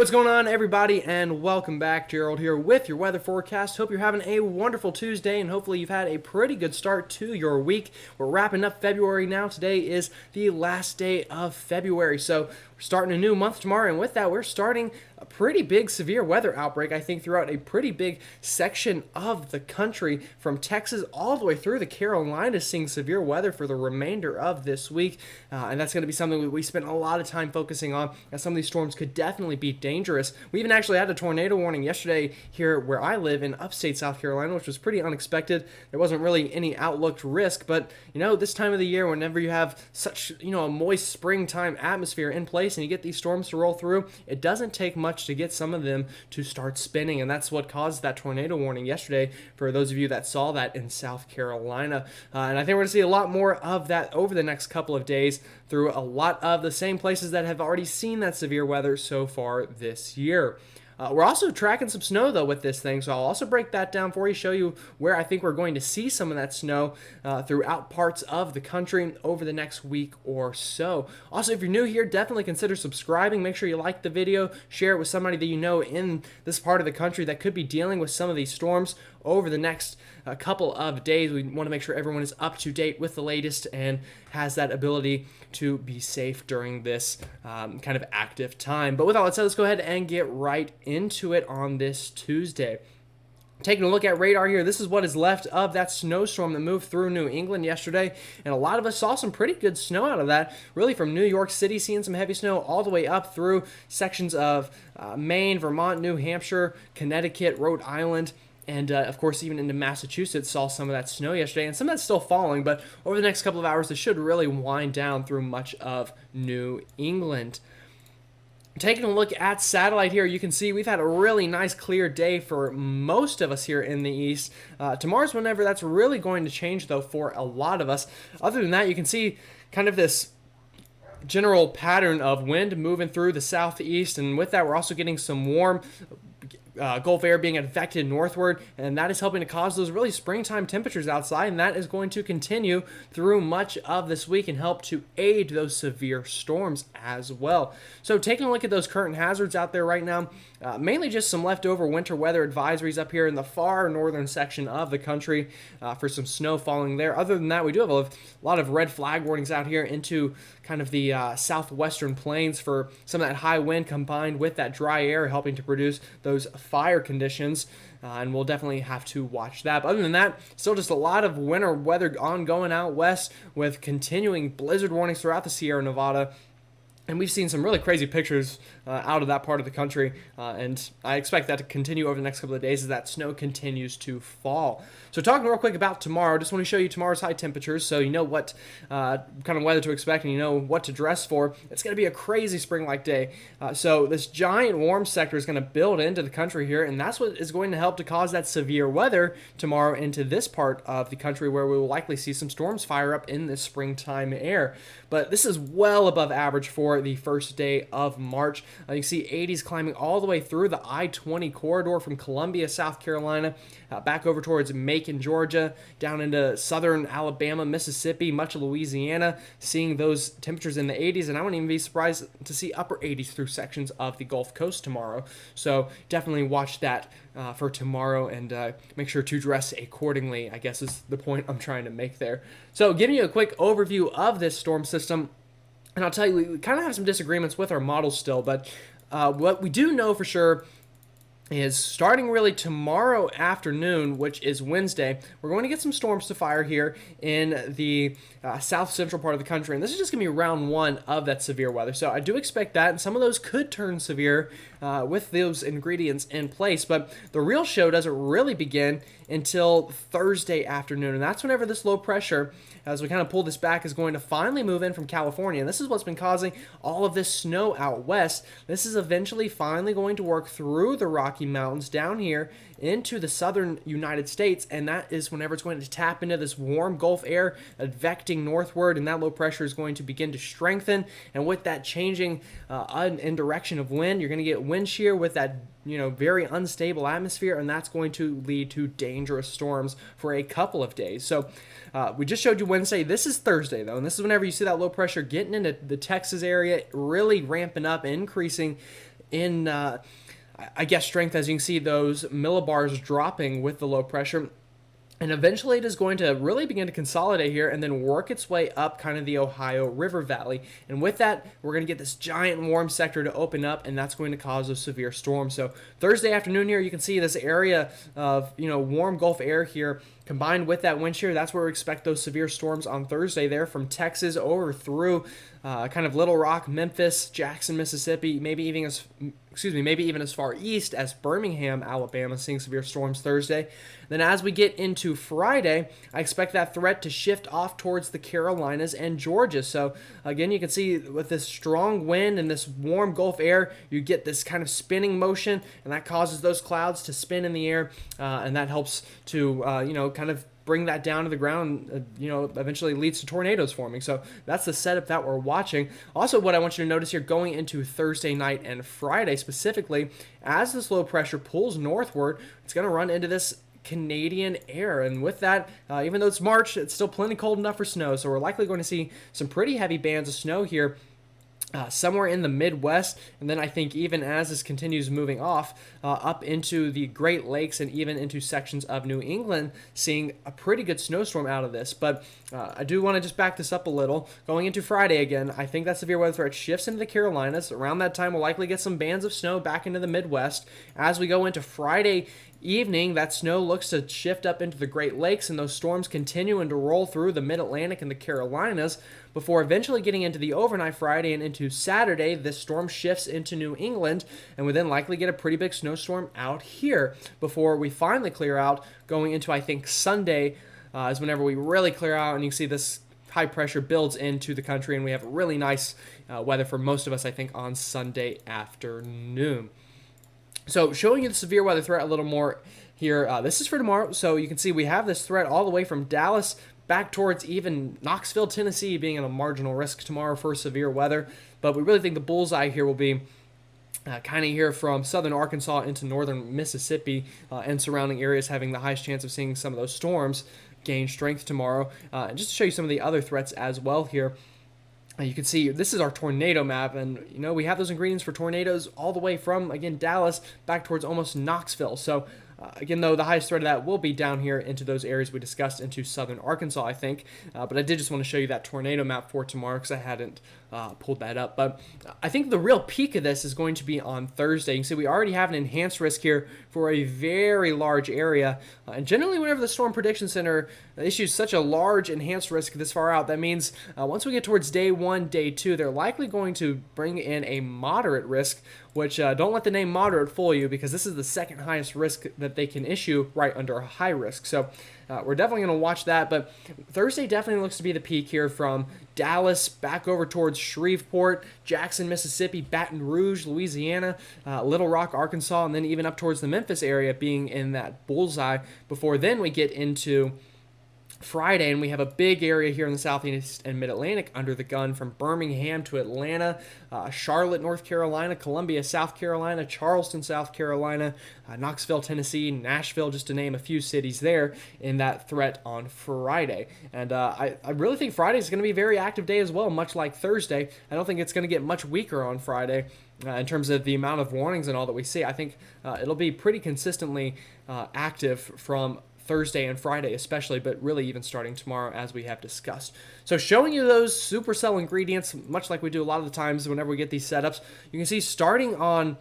what's going on, everybody, and welcome back. Gerald here with your weather forecast. Hope you're having a wonderful Tuesday, and hopefully you've had a pretty good start to your week. We're wrapping up February now. Today is the last day of February, so we're starting a new month tomorrow, and with that, we're starting a pretty big severe weather outbreak, I think, throughout a pretty big section of the country, from Texas all the way through the Carolinas, seeing severe weather for the remainder of this week, and that's going to be something we spent a lot of time focusing on, as some of these storms could definitely be dangerous. We even actually had a tornado warning yesterday here where I live in upstate South Carolina, which was pretty unexpected. There wasn't really any outlooked risk, but this time of the year, whenever you have such a moist springtime atmosphere in place and you get these storms to roll through, it doesn't take much to get some of them to start spinning, and that's what caused that tornado warning yesterday for those of you that saw that in South Carolina. And I think we're going to see a lot more of that over the next couple of days through a lot of the same places that have already seen that severe weather so far this year. We're also tracking some snow, though, with this thing, so I'll also break that down for you, show you where I think we're going to see some of that snow throughout parts of the country over the next week or so. Also, if you're new here, definitely consider subscribing. Make sure you like the video, share it with somebody that you know in this part of the country that could be dealing with some of these storms over the next couple of days. We want to make sure everyone is up to date with the latest and has that ability to be safe during this kind of active time. But with all that said, let's go ahead and get right into it on this Tuesday. Taking a look at radar here, this is what is left of that snowstorm that moved through New England yesterday, and a lot of us saw some pretty good snow out of that, really from New York City, seeing some heavy snow all the way up through sections of Maine, Vermont, New Hampshire, Connecticut, Rhode Island, and, of course, even into Massachusetts saw some of that snow yesterday, and some of that's still falling, but over the next couple of hours, this should really wind down through much of New England. Taking a look at satellite here, you can see we've had a really nice clear day for most of us here in the east. Tomorrow's whenever that's really going to change, though, for a lot of us. Other than that, you can see kind of this general pattern of wind moving through the southeast, and with that, we're also getting some warm Gulf air being advected northward, and that is helping to cause those really springtime temperatures outside, and that is going to continue through much of this week and help to aid those severe storms as well. So taking a look at those current hazards out there right now, mainly just some leftover winter weather advisories up here in the far northern section of the country for some snow falling there. Other than that, we do have a lot of red flag warnings out here into kind of the southwestern plains for some of that high wind combined with that dry air helping to produce those fire conditions, and we'll definitely have to watch that. But other than that, still just a lot of winter weather ongoing out west with continuing blizzard warnings throughout the Sierra Nevada. And we've seen some really crazy pictures out of that part of the country, and I expect that to continue over the next couple of days as that snow continues to fall. So talking real quick about tomorrow, just want to show you tomorrow's high temperatures so you know what kind of weather to expect and you know what to dress for. It's going to be a crazy spring-like day. So this giant warm sector is going to build into the country here, and that's what is going to help to cause that severe weather tomorrow into this part of the country where we will likely see some storms fire up in this springtime air. But this is well above average for the first day of March. You can see 80s climbing all the way through the I-20 corridor from Columbia, South Carolina, back over towards Macon, Georgia, down into southern Alabama, Mississippi, much of Louisiana, seeing those temperatures in the 80s, and I wouldn't even be surprised to see upper 80s through sections of the Gulf Coast tomorrow. So definitely watch that for tomorrow and make sure to dress accordingly, I guess is the point I'm trying to make there. So giving you a quick overview of this storm system, and I'll tell you, we kind of have some disagreements with our models still, but what we do know for sure is starting really tomorrow afternoon, which is Wednesday, we're going to get some storms to fire here in the south central part of the country, and this is just going to be round one of that severe weather. So I do expect that, and some of those could turn severe with those ingredients in place, but the real show doesn't really begin until Thursday afternoon, and that's whenever this low pressure, as we kind of pull this back, is going to finally move in from California, and this is what's been causing all of this snow out west. This is eventually finally going to work through the Rocky Mountains down here into the southern United States, and that is whenever it's going to tap into this warm Gulf air advecting northward, and that low pressure is going to begin to strengthen, and with that changing in direction of wind, you're going to get wind shear with that very unstable atmosphere, and that's going to lead to dangerous storms for a couple of days. So we just showed you Wednesday. This is Thursday, though, and this is whenever you see that low pressure getting into the Texas area, really ramping up, increasing in I guess strength, as you can see those millibars dropping with the low pressure. And eventually it is going to really begin to consolidate here and then work its way up kind of the Ohio River Valley. And with that, we're going to get this giant warm sector to open up, and that's going to cause those severe storms. So Thursday afternoon here, you can see this area of, warm Gulf air here combined with that wind shear. That's where we expect those severe storms on Thursday there from Texas over through kind of Little Rock, Memphis, Jackson, Mississippi, maybe even as far east as Birmingham, Alabama, seeing severe storms Thursday. Then as we get into Friday, I expect that threat to shift off towards the Carolinas and Georgia. So again, you can see with this strong wind and this warm Gulf air, you get this kind of spinning motion, and that causes those clouds to spin in the air, and that helps to, kind of bring that down to the ground, eventually leads to tornadoes forming. So that's the setup that we're watching. Also, what I want you to notice here going into Thursday night and Friday specifically, as this low pressure pulls northward, it's going to run into this Canadian air, and with that, even though it's March, it's still plenty cold enough for snow, so we're likely going to see some pretty heavy bands of snow here somewhere in the Midwest, and then I think even as this continues moving off up into the Great Lakes and even into sections of New England, seeing a pretty good snowstorm out of this. But I do want to just back this up a little. Going into Friday again, I think that severe weather threat shifts into the Carolinas. Around that time, we'll likely get some bands of snow back into the Midwest. As we go into Friday evening, that snow looks to shift up into the Great Lakes, and those storms continuing to roll through the Mid-Atlantic and the Carolinas before eventually getting into the overnight Friday and into Saturday. This storm shifts into New England, and we then likely get a pretty big snowstorm out here before we finally clear out. Going into, I think, Sunday is whenever we really clear out, and you can see this high pressure builds into the country, and we have really nice weather for most of us, I think, on Sunday afternoon. So showing you the severe weather threat a little more here. This is for tomorrow. So you can see we have this threat all the way from Dallas back towards even Knoxville, Tennessee, being at a marginal risk tomorrow for severe weather. But we really think the bullseye here will be kind of here from southern Arkansas into northern Mississippi and surrounding areas, having the highest chance of seeing some of those storms gain strength tomorrow. And just to show you some of the other threats as well here. You can see this is our tornado map, and we have those ingredients for tornadoes all the way from, again, Dallas back towards almost Knoxville. So again, though, the highest threat of that will be down here into those areas we discussed into southern Arkansas, I think. But I did just want to show you that tornado map for tomorrow because I hadn't pulled that up. But I think the real peak of this is going to be on Thursday. You can see we already have an enhanced risk here for a very large area. And generally, whenever the Storm Prediction Center issues such a large enhanced risk this far out, that means once we get towards day 1, day 2, they're likely going to bring in a moderate risk, which don't let the name moderate fool you, because this is the second highest risk that they can issue right under a high risk. So we're definitely going to watch that, but Thursday definitely looks to be the peak here from Dallas back over towards Shreveport, Jackson, Mississippi, Baton Rouge, Louisiana, Little Rock, Arkansas, and then even up towards the Memphis area being in that bullseye before then we get into Friday, and we have a big area here in the southeast and mid-Atlantic under the gun from Birmingham to Atlanta, Charlotte, North Carolina, Columbia, South Carolina, Charleston, South Carolina, Knoxville, Tennessee, Nashville, just to name a few cities there in that threat on Friday. And I really think Friday is going to be a very active day as well, much like Thursday. I don't think it's going to get much weaker on Friday. In terms of the amount of warnings and all that we see, I think it'll be pretty consistently active from Thursday and Friday especially, but really even starting tomorrow as we have discussed. So showing you those supercell ingredients, much like we do a lot of the times whenever we get these setups, you can see starting on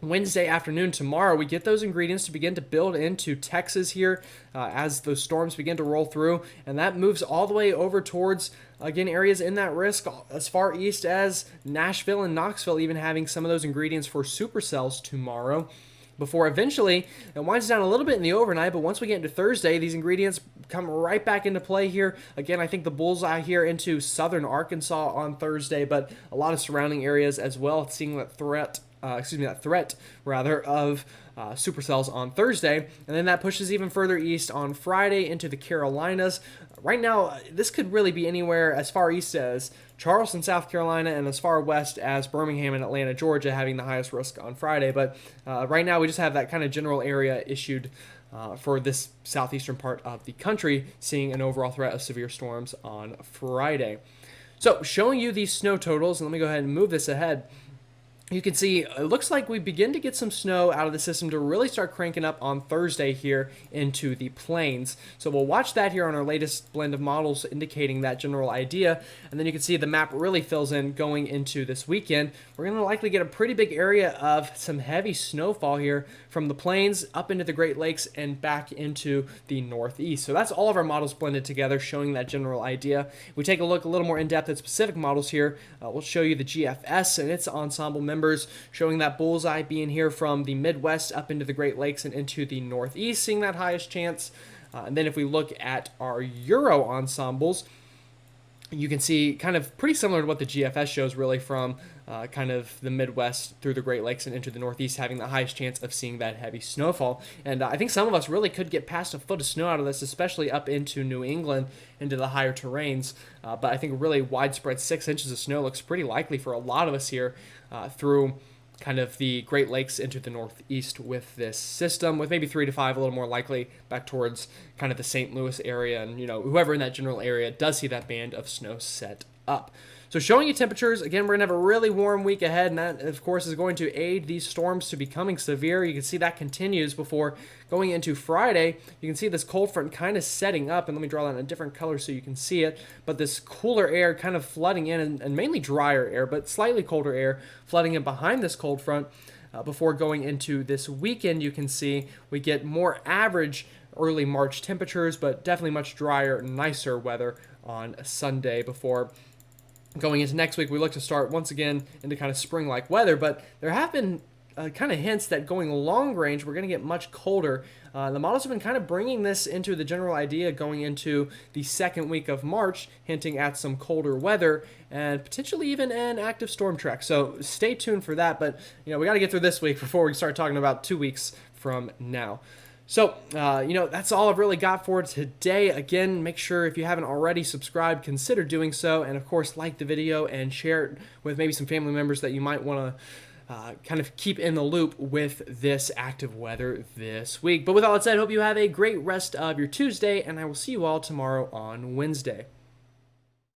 Wednesday afternoon tomorrow, we get those ingredients to begin to build into Texas here as those storms begin to roll through, and that moves all the way over towards, again, areas in that risk as far east as Nashville and Knoxville, even having some of those ingredients for supercells tomorrow. Before eventually it winds down a little bit in the overnight, but once we get into Thursday, these ingredients come right back into play here. Again, I think the bullseye here into southern Arkansas on Thursday, but a lot of surrounding areas as well, seeing that threat of supercells on Thursday, and then that pushes even further east on Friday into the Carolinas. Right now, this could really be anywhere as far east as Charleston, South Carolina, and as far west as Birmingham and Atlanta, Georgia, having the highest risk on Friday. But right now, we just have that kind of general area issued for this southeastern part of the country, seeing an overall threat of severe storms on Friday. So showing you these snow totals, and let me go ahead and move this ahead. you can see it looks like we begin to get some snow out of the system to really start cranking up on Thursday here into the plains. So we'll watch that here on our latest blend of models indicating that general idea. And then you can see the map really fills in going into this weekend. We're going to likely get a pretty big area of some heavy snowfall here from the plains up into the Great Lakes and back into the Northeast. So that's all of our models blended together, showing that general idea. If we take a look a little more in depth at specific models here, we'll show you the GFS and its ensemble members, showing that bullseye being here from the Midwest up into the Great Lakes and into the Northeast, seeing that highest chance. And then if we look at our Euro ensembles, you can see kind of pretty similar to what the GFS shows, really, from kind of the Midwest through the Great Lakes and into the Northeast, having the highest chance of seeing that heavy snowfall. And I think some of us really could get past a foot of snow out of this, especially up into New England, into the higher terrains. But I think really widespread 6 inches of snow looks pretty likely for a lot of us here through kind of the Great Lakes into the Northeast with this system, with maybe 3 to 5 a little more likely back towards kind of the St. Louis area, and whoever in that general area does see that band of snow set up. So showing you temperatures, again, we're going to have a really warm week ahead, and that, of course, is going to aid these storms to becoming severe. You can see that continues before going into Friday. You can see this cold front kind of setting up, and let me draw that in a different color so you can see it, but this cooler air kind of flooding in, and mainly drier air, but slightly colder air flooding in behind this cold front. Before going into this weekend, you can see we get more average early March temperatures, but definitely much drier, nicer weather on Sunday before going into next week. We look to start once again into kind of spring-like weather, but there have been kind of hints that going long range, we're going to get much colder. The models have been kind of bringing this into the general idea going into the second week of March, hinting at some colder weather and potentially even an active storm track. So stay tuned for that, but we got to get through this week before we start talking about 2 weeks from now. So, that's all I've really got for today. Again, make sure if you haven't already subscribed, consider doing so. And of course, like the video and share it with maybe some family members that you might want to kind of keep in the loop with this active weather this week. But with all that said, I hope you have a great rest of your Tuesday, and I will see you all tomorrow on Wednesday.